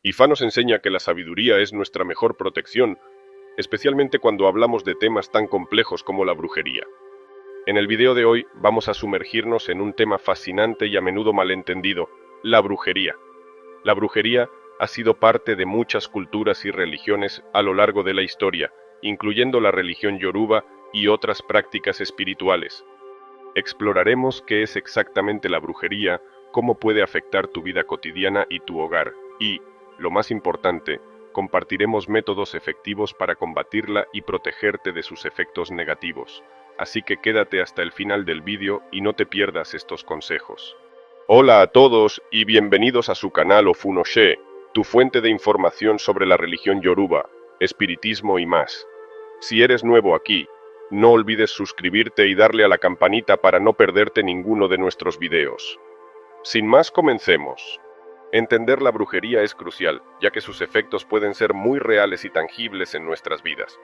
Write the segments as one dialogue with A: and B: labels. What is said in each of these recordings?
A: Ifá nos enseña que la sabiduría es nuestra mejor protección, especialmente cuando hablamos de temas tan complejos como la brujería. En el video de hoy vamos a sumergirnos en un tema fascinante y a menudo malentendido, la brujería. La brujería ha sido parte de muchas culturas y religiones a lo largo de la historia, incluyendo la religión yoruba y otras prácticas espirituales. Exploraremos qué es exactamente la brujería, cómo puede afectar tu vida cotidiana y tu hogar, y, lo más importante, compartiremos métodos efectivos para combatirla y protegerte de sus efectos negativos. Así que quédate hasta el final del vídeo y no te pierdas estos consejos. Hola a todos y bienvenidos a su canal Ofunoshe, tu fuente de información sobre la religión yoruba, espiritismo y más. Si eres nuevo aquí, no olvides suscribirte y darle a la campanita para no perderte ninguno de nuestros videos. Sin más, comencemos. Entender la brujería es crucial, ya que sus efectos pueden ser muy reales y tangibles en nuestras vidas.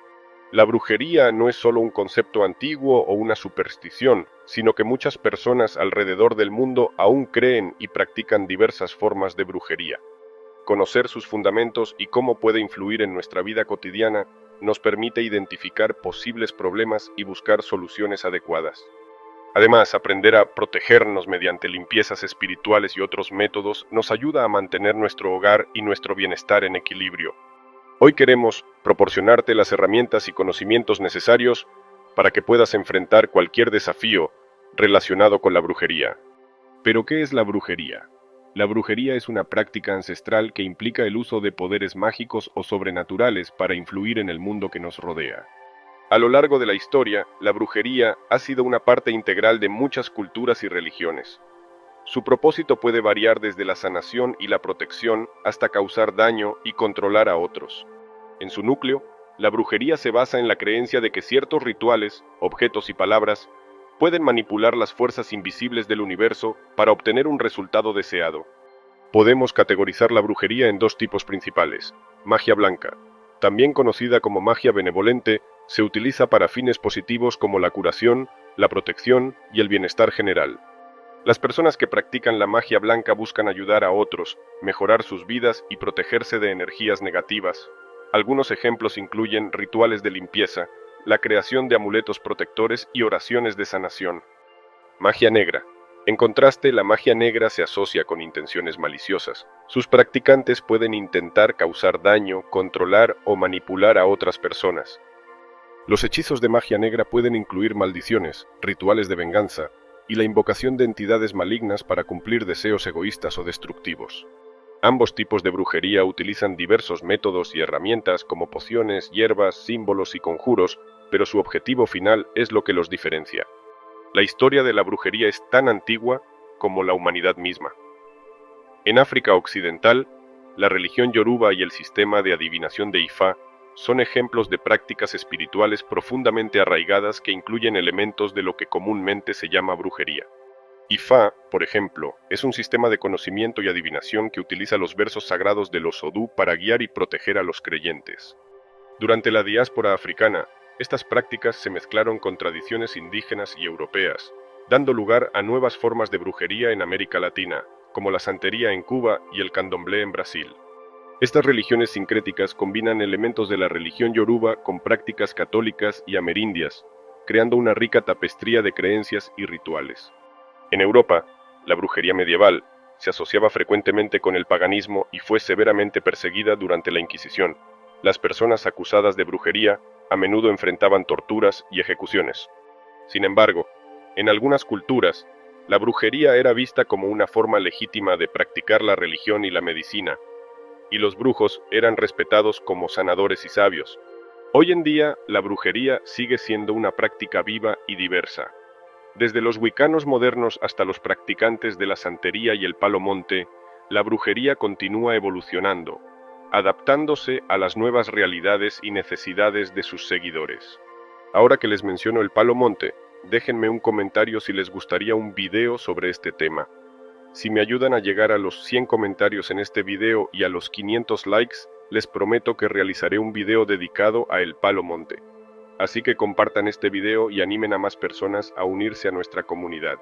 A: La brujería no es solo un concepto antiguo o una superstición, sino que muchas personas alrededor del mundo aún creen y practican diversas formas de brujería. Conocer sus fundamentos y cómo puede influir en nuestra vida cotidiana nos permite identificar posibles problemas y buscar soluciones adecuadas. Además, aprender a protegernos mediante limpiezas espirituales y otros métodos nos ayuda a mantener nuestro hogar y nuestro bienestar en equilibrio. Hoy queremos proporcionarte las herramientas y conocimientos necesarios para que puedas enfrentar cualquier desafío relacionado con la brujería. ¿Pero qué es la brujería? La brujería es una práctica ancestral que implica el uso de poderes mágicos o sobrenaturales para influir en el mundo que nos rodea. A lo largo de la historia, la brujería ha sido una parte integral de muchas culturas y religiones. Su propósito puede variar desde la sanación y la protección hasta causar daño y controlar a otros. En su núcleo, la brujería se basa en la creencia de que ciertos rituales, objetos y palabras pueden manipular las fuerzas invisibles del universo para obtener un resultado deseado. Podemos categorizar la brujería en dos tipos principales. Magia blanca, también conocida como magia benevolente, se utiliza para fines positivos como la curación, la protección y el bienestar general. Las personas que practican la magia blanca buscan ayudar a otros, mejorar sus vidas y protegerse de energías negativas. Algunos ejemplos incluyen rituales de limpieza, la creación de amuletos protectores y oraciones de sanación. Magia negra. En contraste, la magia negra se asocia con intenciones maliciosas. Sus practicantes pueden intentar causar daño, controlar o manipular a otras personas. Los hechizos de magia negra pueden incluir maldiciones, rituales de venganza y la invocación de entidades malignas para cumplir deseos egoístas o destructivos. Ambos tipos de brujería utilizan diversos métodos y herramientas como pociones, hierbas, símbolos y conjuros, pero su objetivo final es lo que los diferencia. La historia de la brujería es tan antigua como la humanidad misma. En África Occidental, la religión yoruba y el sistema de adivinación de Ifá son ejemplos de prácticas espirituales profundamente arraigadas que incluyen elementos de lo que comúnmente se llama brujería. Ifá, por ejemplo, es un sistema de conocimiento y adivinación que utiliza los versos sagrados de los Odú para guiar y proteger a los creyentes. Durante la diáspora africana, estas prácticas se mezclaron con tradiciones indígenas y europeas, dando lugar a nuevas formas de brujería en América Latina, como la santería en Cuba y el candomblé en Brasil. Estas religiones sincréticas combinan elementos de la religión yoruba con prácticas católicas y amerindias, creando una rica tapestría de creencias y rituales. En Europa, la brujería medieval se asociaba frecuentemente con el paganismo y fue severamente perseguida durante la Inquisición. Las personas acusadas de brujería a menudo enfrentaban torturas y ejecuciones. Sin embargo, en algunas culturas, la brujería era vista como una forma legítima de practicar la religión y la medicina, y los brujos eran respetados como sanadores y sabios. Hoy en día, la brujería sigue siendo una práctica viva y diversa. Desde los wicanos modernos hasta los practicantes de la santería y el palo monte, la brujería continúa evolucionando, adaptándose a las nuevas realidades y necesidades de sus seguidores. Ahora que les menciono el palo monte, déjenme un comentario si les gustaría un video sobre este tema. Si me ayudan a llegar a los 100 comentarios en este video y a los 500 likes, les prometo que realizaré un video dedicado a el palo monte. Así que compartan este video y animen a más personas a unirse a nuestra comunidad.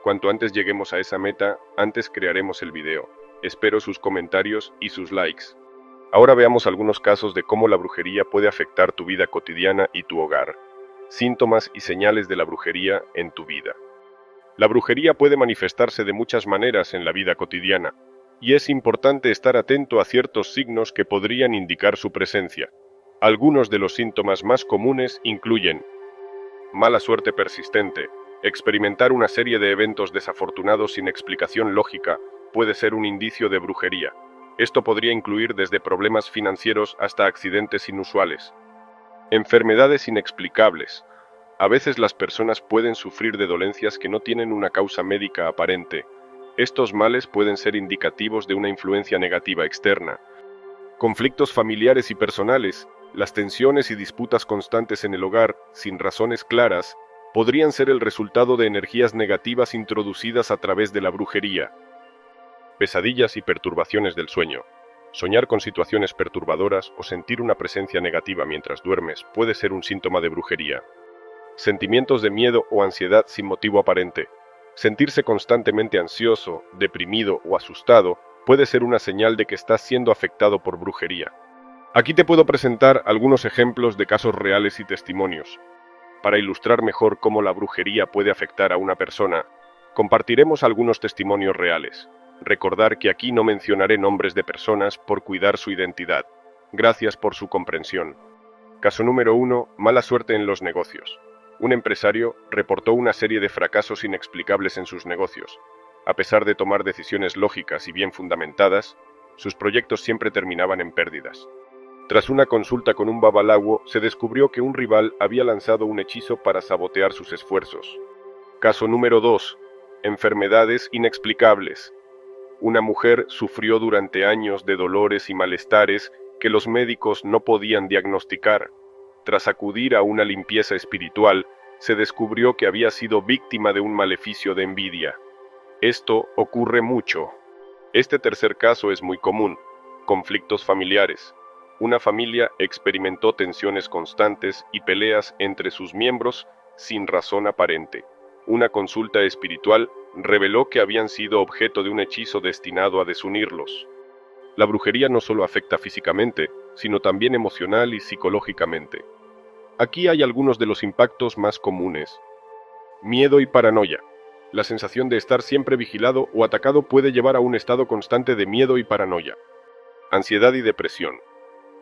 A: Cuanto antes lleguemos a esa meta, antes crearemos el video. Espero sus comentarios y sus likes. Ahora veamos algunos casos de cómo la brujería puede afectar tu vida cotidiana y tu hogar. Síntomas y señales de la brujería en tu vida. La brujería puede manifestarse de muchas maneras en la vida cotidiana, y es importante estar atento a ciertos signos que podrían indicar su presencia. Algunos de los síntomas más comunes incluyen mala suerte persistente. Experimentar una serie de eventos desafortunados sin explicación lógica puede ser un indicio de brujería. Esto podría incluir desde problemas financieros hasta accidentes inusuales. Enfermedades inexplicables. A veces las personas pueden sufrir de dolencias que no tienen una causa médica aparente. Estos males pueden ser indicativos de una influencia negativa externa. Conflictos familiares y personales. Las tensiones y disputas constantes en el hogar, sin razones claras, podrían ser el resultado de energías negativas introducidas a través de la brujería. Pesadillas y perturbaciones del sueño. Soñar con situaciones perturbadoras o sentir una presencia negativa mientras duermes puede ser un síntoma de brujería. Sentimientos de miedo o ansiedad sin motivo aparente. Sentirse constantemente ansioso, deprimido o asustado puede ser una señal de que estás siendo afectado por brujería. Aquí te puedo presentar algunos ejemplos de casos reales y testimonios. Para ilustrar mejor cómo la brujería puede afectar a una persona, compartiremos algunos testimonios reales. Recordar que aquí no mencionaré nombres de personas por cuidar su identidad. Gracias por su comprensión. Caso número 1. Mala suerte en los negocios. Un empresario reportó una serie de fracasos inexplicables en sus negocios. A pesar de tomar decisiones lógicas y bien fundamentadas, sus proyectos siempre terminaban en pérdidas. Tras una consulta con un babalawo, se descubrió que un rival había lanzado un hechizo para sabotear sus esfuerzos. Caso número 2. Enfermedades inexplicables. Una mujer sufrió durante años de dolores y malestares que los médicos no podían diagnosticar. Tras acudir a una limpieza espiritual, se descubrió que había sido víctima de un maleficio de envidia. Esto ocurre mucho. Este tercer caso es muy común. Conflictos familiares. Una familia experimentó tensiones constantes y peleas entre sus miembros sin razón aparente. Una consulta espiritual reveló que habían sido objeto de un hechizo destinado a desunirlos. La brujería no solo afecta físicamente, sino también emocional y psicológicamente. Aquí hay algunos de los impactos más comunes. Miedo y paranoia. La sensación de estar siempre vigilado o atacado puede llevar a un estado constante de miedo y paranoia. Ansiedad y depresión.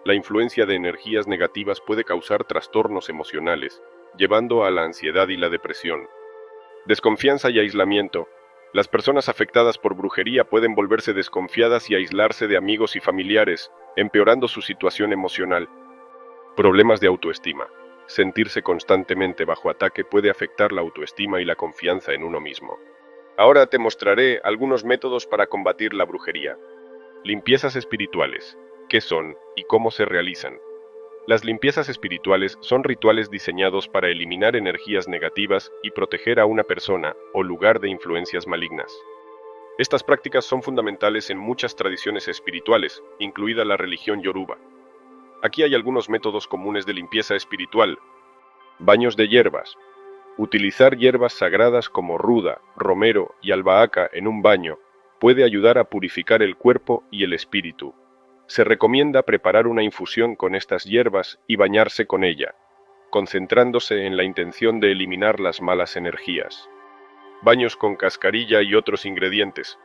A: La influencia de energías negativas puede causar trastornos emocionales, llevando a la ansiedad y la depresión. Desconfianza y aislamiento. Las personas afectadas por brujería pueden volverse desconfiadas y aislarse de amigos y familiares, empeorando su situación emocional. Problemas de autoestima. Sentirse constantemente bajo ataque puede afectar la autoestima y la confianza en uno mismo. Ahora te mostraré algunos métodos para combatir la brujería. Limpiezas espirituales. ¿Qué son y cómo se realizan? Las limpiezas espirituales son rituales diseñados para eliminar energías negativas y proteger a una persona o lugar de influencias malignas. Estas prácticas son fundamentales en muchas tradiciones espirituales, incluida la religión Yoruba. Aquí hay algunos métodos comunes de limpieza espiritual. Baños de hierbas. Utilizar hierbas sagradas como ruda, romero y albahaca en un baño puede ayudar a purificar el cuerpo y el espíritu. Se recomienda preparar una infusión con estas hierbas y bañarse con ella, concentrándose en la intención de eliminar las malas energías. Baños con cascarilla y otros ingredientes.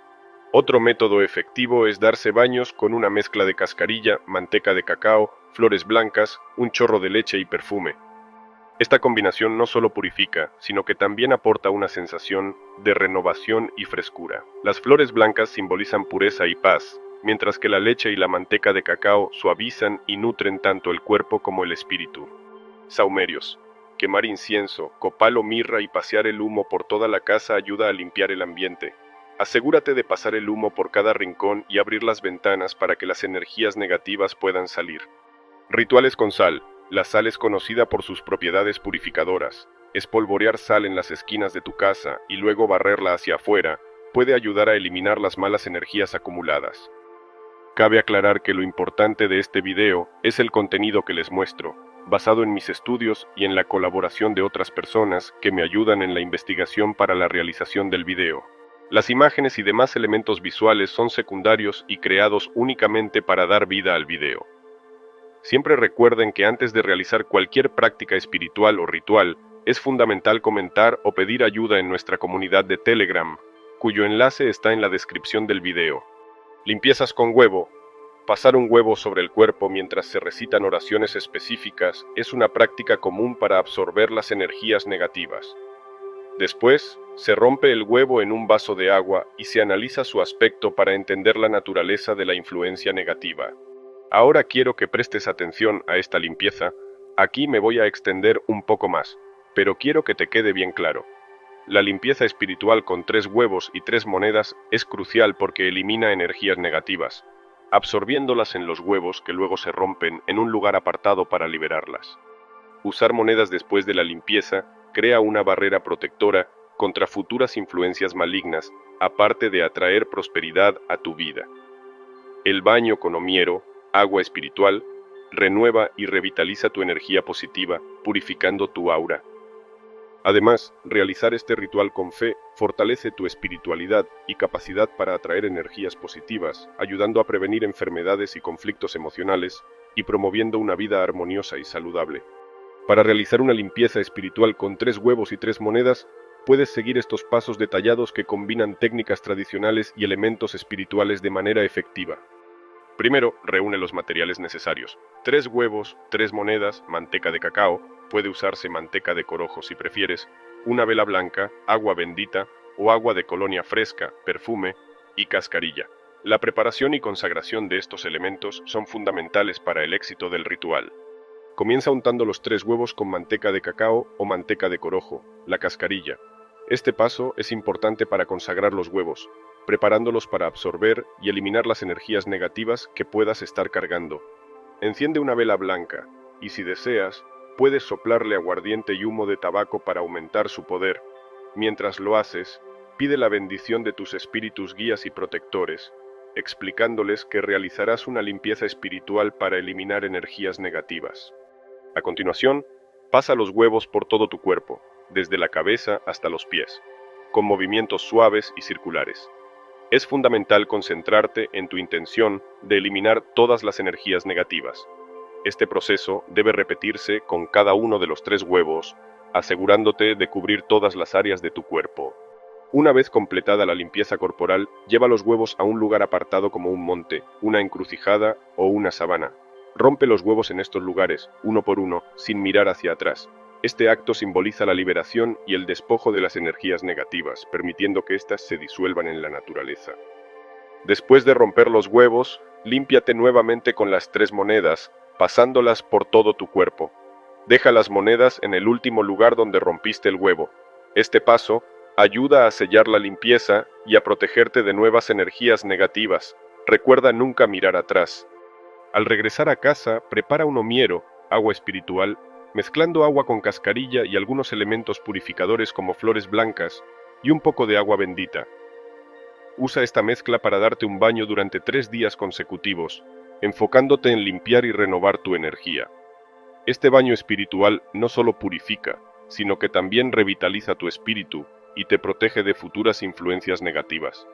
A: Otro método efectivo es darse baños con una mezcla de cascarilla, manteca de cacao, flores blancas, un chorro de leche y perfume. Esta combinación no solo purifica, sino que también aporta una sensación de renovación y frescura. Las flores blancas simbolizan pureza y paz, mientras que la leche y la manteca de cacao suavizan y nutren tanto el cuerpo como el espíritu. Sahumerios. Quemar incienso, copal o mirra y pasear el humo por toda la casa ayuda a limpiar el ambiente. Asegúrate de pasar el humo por cada rincón y abrir las ventanas para que las energías negativas puedan salir. Rituales con sal. La sal es conocida por sus propiedades purificadoras. Espolvorear sal en las esquinas de tu casa y luego barrerla hacia afuera puede ayudar a eliminar las malas energías acumuladas. Cabe aclarar que lo importante de este video es el contenido que les muestro, basado en mis estudios y en la colaboración de otras personas que me ayudan en la investigación para la realización del video. Las imágenes y demás elementos visuales son secundarios y creados únicamente para dar vida al video. Siempre recuerden que antes de realizar cualquier práctica espiritual o ritual, es fundamental comentar o pedir ayuda en nuestra comunidad de Telegram, cuyo enlace está en la descripción del video. Limpiezas con huevo. Pasar un huevo sobre el cuerpo mientras se recitan oraciones específicas es una práctica común para absorber las energías negativas. Después, se rompe el huevo en un vaso de agua y se analiza su aspecto para entender la naturaleza de la influencia negativa. Ahora quiero que prestes atención a esta limpieza. Aquí me voy a extender un poco más, pero quiero que te quede bien claro. La limpieza espiritual con 3 huevos y 3 monedas es crucial porque elimina energías negativas, absorbiéndolas en los huevos que luego se rompen en un lugar apartado para liberarlas. Usar monedas después de la limpieza crea una barrera protectora contra futuras influencias malignas, aparte de atraer prosperidad a tu vida. El baño con omiero, agua espiritual, renueva y revitaliza tu energía positiva, purificando tu aura. Además, realizar este ritual con fe fortalece tu espiritualidad y capacidad para atraer energías positivas, ayudando a prevenir enfermedades y conflictos emocionales y promoviendo una vida armoniosa y saludable. Para realizar una limpieza espiritual con 3 huevos y 3 monedas, puedes seguir estos pasos detallados que combinan técnicas tradicionales y elementos espirituales de manera efectiva. Primero, reúne los materiales necesarios. 3 huevos, 3 monedas, manteca de cacao, puede usarse manteca de corojo si prefieres, una vela blanca, agua bendita o agua de colonia fresca, perfume y cascarilla. La preparación y consagración de estos elementos son fundamentales para el éxito del ritual. Comienza untando los 3 huevos con manteca de cacao o manteca de corojo, la cascarilla. Este paso es importante para consagrar los huevos, preparándolos para absorber y eliminar las energías negativas que puedas estar cargando. Enciende una vela blanca, y si deseas, puedes soplarle aguardiente y humo de tabaco para aumentar su poder. Mientras lo haces, pide la bendición de tus espíritus guías y protectores, explicándoles que realizarás una limpieza espiritual para eliminar energías negativas. A continuación, pasa los huevos por todo tu cuerpo, desde la cabeza hasta los pies, con movimientos suaves y circulares. Es fundamental concentrarte en tu intención de eliminar todas las energías negativas. Este proceso debe repetirse con cada uno de los 3 huevos, asegurándote de cubrir todas las áreas de tu cuerpo. Una vez completada la limpieza corporal, lleva los huevos a un lugar apartado como un monte, una encrucijada o una sabana. Rompe los huevos en estos lugares, uno por uno, sin mirar hacia atrás. Este acto simboliza la liberación y el despojo de las energías negativas, permitiendo que éstas se disuelvan en la naturaleza. Después de romper los huevos, límpiate nuevamente con las 3 monedas, pasándolas por todo tu cuerpo. Deja las monedas en el último lugar donde rompiste el huevo. Este paso ayuda a sellar la limpieza y a protegerte de nuevas energías negativas. Recuerda nunca mirar atrás. Al regresar a casa, prepara un omiero, agua espiritual, mezclando agua con cascarilla y algunos elementos purificadores como flores blancas y un poco de agua bendita. Usa esta mezcla para darte un baño durante 3 días consecutivos, enfocándote en limpiar y renovar tu energía. Este baño espiritual no solo purifica, sino que también revitaliza tu espíritu y te protege de futuras influencias negativas.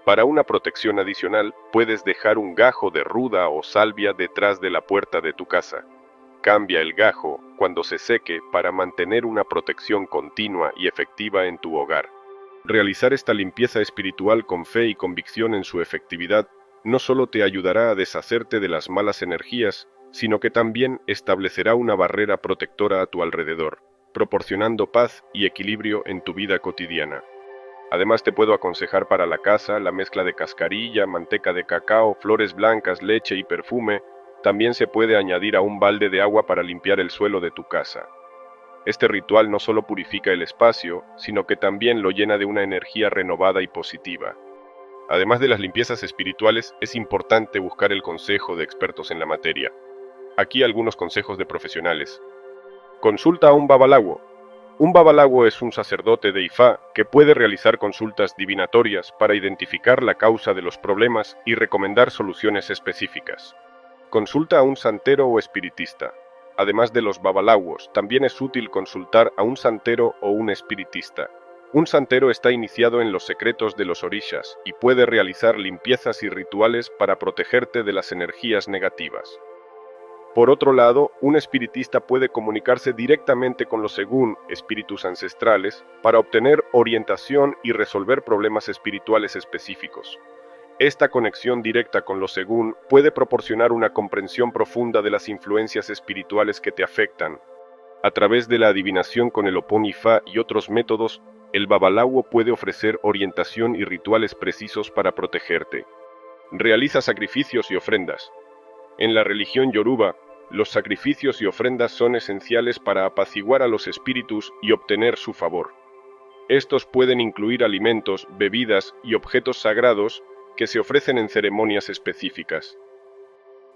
A: Para una protección adicional, puedes dejar un gajo de ruda o salvia detrás de la puerta de tu casa. Cambia el gajo cuando se seque para mantener una protección continua y efectiva en tu hogar. Realizar esta limpieza espiritual con fe y convicción en su efectividad no solo te ayudará a deshacerte de las malas energías, sino que también establecerá una barrera protectora a tu alrededor, proporcionando paz y equilibrio en tu vida cotidiana. Además te puedo aconsejar para la casa la mezcla de cascarilla, manteca de cacao, flores blancas, leche y perfume. También se puede añadir a un balde de agua para limpiar el suelo de tu casa. Este ritual no solo purifica el espacio, sino que también lo llena de una energía renovada y positiva. Además de las limpiezas espirituales, es importante buscar el consejo de expertos en la materia. Aquí algunos consejos de profesionales. Consulta a un babalawo. Un babalawo es un sacerdote de Ifá que puede realizar consultas divinatorias para identificar la causa de los problemas y recomendar soluciones específicas. Consulta a un santero o espiritista. Además de los babalawos, también es útil consultar a un santero o un espiritista. Un santero está iniciado en los secretos de los orishas y puede realizar limpiezas y rituales para protegerte de las energías negativas. Por otro lado, un espiritista puede comunicarse directamente con los según espíritus ancestrales para obtener orientación y resolver problemas espirituales específicos. Esta conexión directa con los según puede proporcionar una comprensión profunda de las influencias espirituales que te afectan. A través de la adivinación con el Opon Ifá y otros métodos, el Babalawo puede ofrecer orientación y rituales precisos para protegerte. Realiza sacrificios y ofrendas. En la religión yoruba, los sacrificios y ofrendas son esenciales para apaciguar a los espíritus y obtener su favor. Estos pueden incluir alimentos, bebidas y objetos sagrados que se ofrecen en ceremonias específicas.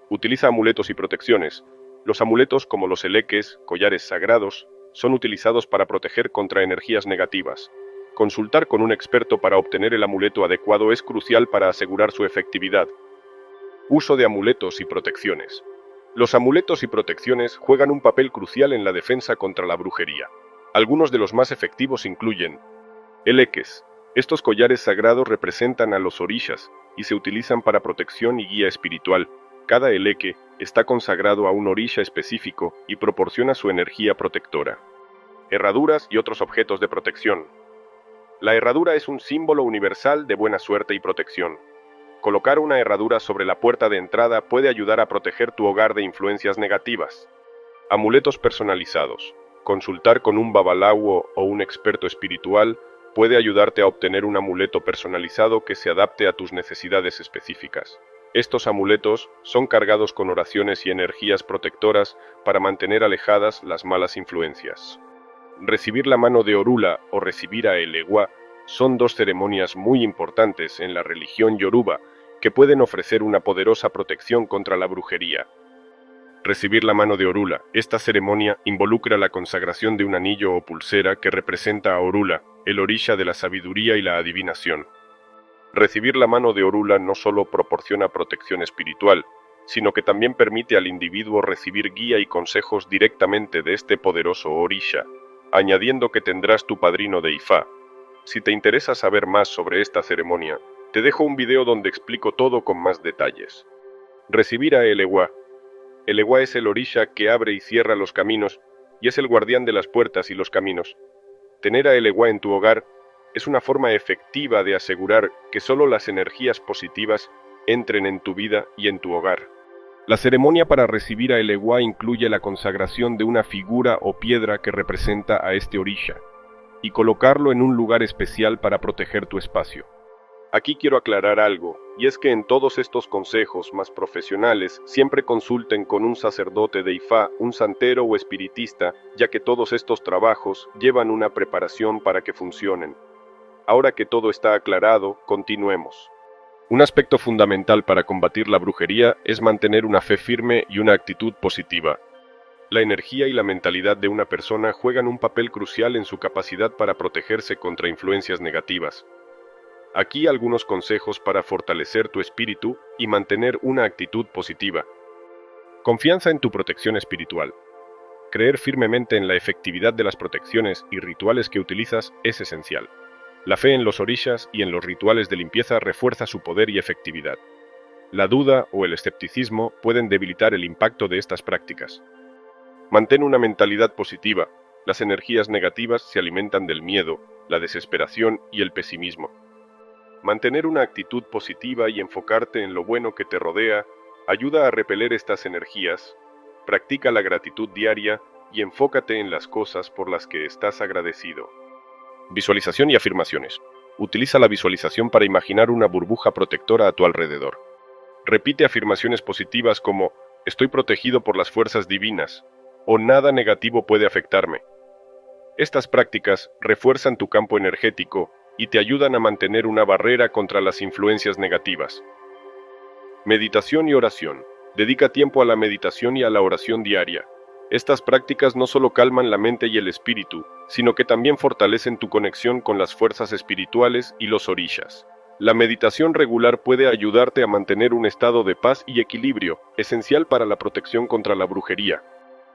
A: Utiliza amuletos y protecciones. Los amuletos, como los eleques, collares sagrados, son utilizados para proteger contra energías negativas. Consultar con un experto para obtener el amuleto adecuado es crucial para asegurar su efectividad. Uso de amuletos y protecciones. Los amuletos y protecciones juegan un papel crucial en la defensa contra la brujería. Algunos de los más efectivos incluyen eleques. Estos collares sagrados representan a los orishas y se utilizan para protección y guía espiritual. Cada eleque está consagrado a un orisha específico y proporciona su energía protectora. Herraduras y otros objetos de protección. La herradura es un símbolo universal de buena suerte y protección. Colocar una herradura sobre la puerta de entrada puede ayudar a proteger tu hogar de influencias negativas. Amuletos personalizados. Consultar con un babalawo o un experto espiritual puede ayudarte a obtener un amuleto personalizado que se adapte a tus necesidades específicas. Estos amuletos son cargados con oraciones y energías protectoras para mantener alejadas las malas influencias. Recibir la mano de Orula o recibir a Elegua son dos ceremonias muy importantes en la religión yoruba que pueden ofrecer una poderosa protección contra la brujería. Recibir la mano de Orula. Esta ceremonia involucra la consagración de un anillo o pulsera que representa a Orula, el orisha de la sabiduría y la adivinación. Recibir la mano de Orula no solo proporciona protección espiritual, sino que también permite al individuo recibir guía y consejos directamente de este poderoso orisha, añadiendo que tendrás tu padrino de Ifá. Si te interesa saber más sobre esta ceremonia, te dejo un video donde explico todo con más detalles. Recibir a Elegua. Elegua es el orisha que abre y cierra los caminos y es el guardián de las puertas y los caminos. Tener a Elegua en tu hogar es una forma efectiva de asegurar que solo las energías positivas entren en tu vida y en tu hogar. La ceremonia para recibir a Elegua incluye la consagración de una figura o piedra que representa a este orisha y colocarlo en un lugar especial para proteger tu espacio. Aquí quiero aclarar algo, y es que en todos estos consejos más profesionales siempre consulten con un sacerdote de Ifá, un santero o espiritista, ya que todos estos trabajos llevan una preparación para que funcionen. Ahora que todo está aclarado, continuemos. Un aspecto fundamental para combatir la brujería es mantener una fe firme y una actitud positiva. La energía y la mentalidad de una persona juegan un papel crucial en su capacidad para protegerse contra influencias negativas. Aquí algunos consejos para fortalecer tu espíritu y mantener una actitud positiva. Confianza en tu protección espiritual. Creer firmemente en la efectividad de las protecciones y rituales que utilizas es esencial. La fe en los orishas y en los rituales de limpieza refuerza su poder y efectividad. La duda o el escepticismo pueden debilitar el impacto de estas prácticas. Mantén una mentalidad positiva. Las energías negativas se alimentan del miedo, la desesperación y el pesimismo. Mantener una actitud positiva y enfocarte en lo bueno que te rodea ayuda a repeler estas energías. Practica la gratitud diaria y enfócate en las cosas por las que estás agradecido. Visualización y afirmaciones. Utiliza la visualización para imaginar una burbuja protectora a tu alrededor. Repite afirmaciones positivas como «Estoy protegido por las fuerzas divinas» o «Nada negativo puede afectarme». Estas prácticas refuerzan tu campo energético y te ayudan a mantener una barrera contra las influencias negativas. Meditación y oración. Dedica tiempo a la meditación y a la oración diaria. Estas prácticas no solo calman la mente y el espíritu, sino que también fortalecen tu conexión con las fuerzas espirituales y los orishas. La meditación regular puede ayudarte a mantener un estado de paz y equilibrio, esencial para la protección contra la brujería.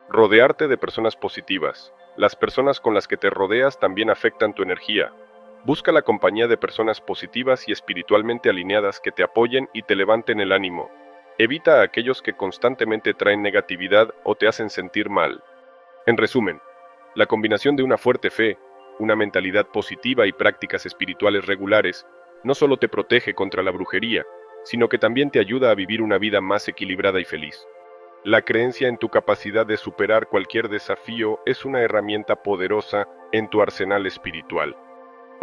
A: Rodearte de personas positivas. Las personas con las que te rodeas también afectan tu energía. Busca la compañía de personas positivas y espiritualmente alineadas que te apoyen y te levanten el ánimo. Evita a aquellos que constantemente traen negatividad o te hacen sentir mal. En resumen, la combinación de una fuerte fe, una mentalidad positiva y prácticas espirituales regulares no solo te protege contra la brujería, sino que también te ayuda a vivir una vida más equilibrada y feliz. La creencia en tu capacidad de superar cualquier desafío es una herramienta poderosa en tu arsenal espiritual.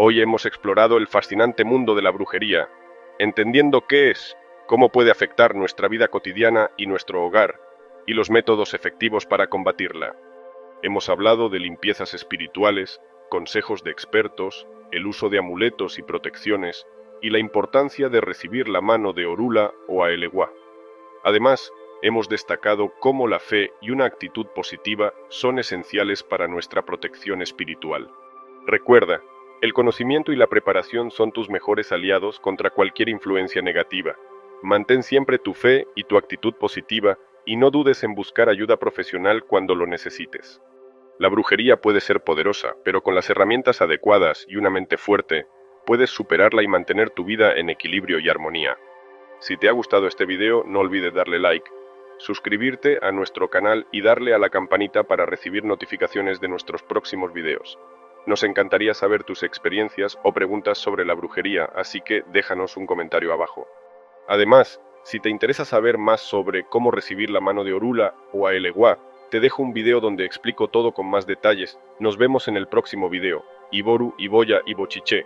A: Hoy hemos explorado el fascinante mundo de la brujería, entendiendo qué es, cómo puede afectar nuestra vida cotidiana y nuestro hogar, y los métodos efectivos para combatirla. Hemos hablado de limpiezas espirituales, consejos de expertos, el uso de amuletos y protecciones, y la importancia de recibir la mano de Orula o Aeleguá. Además, hemos destacado cómo la fe y una actitud positiva son esenciales para nuestra protección espiritual. Recuerda, el conocimiento y la preparación son tus mejores aliados contra cualquier influencia negativa. Mantén siempre tu fe y tu actitud positiva y no dudes en buscar ayuda profesional cuando lo necesites. La brujería puede ser poderosa, pero con las herramientas adecuadas y una mente fuerte, puedes superarla y mantener tu vida en equilibrio y armonía. Si te ha gustado este video, no olvides darle like, suscribirte a nuestro canal y darle a la campanita para recibir notificaciones de nuestros próximos videos. Nos encantaría saber tus experiencias o preguntas sobre la brujería, así que déjanos un comentario abajo. Además, si te interesa saber más sobre cómo recibir la mano de Orula o Aeleguá, te dejo un video donde explico todo con más detalles. Nos vemos en el próximo video. Iboru, Iboya y Bochiché.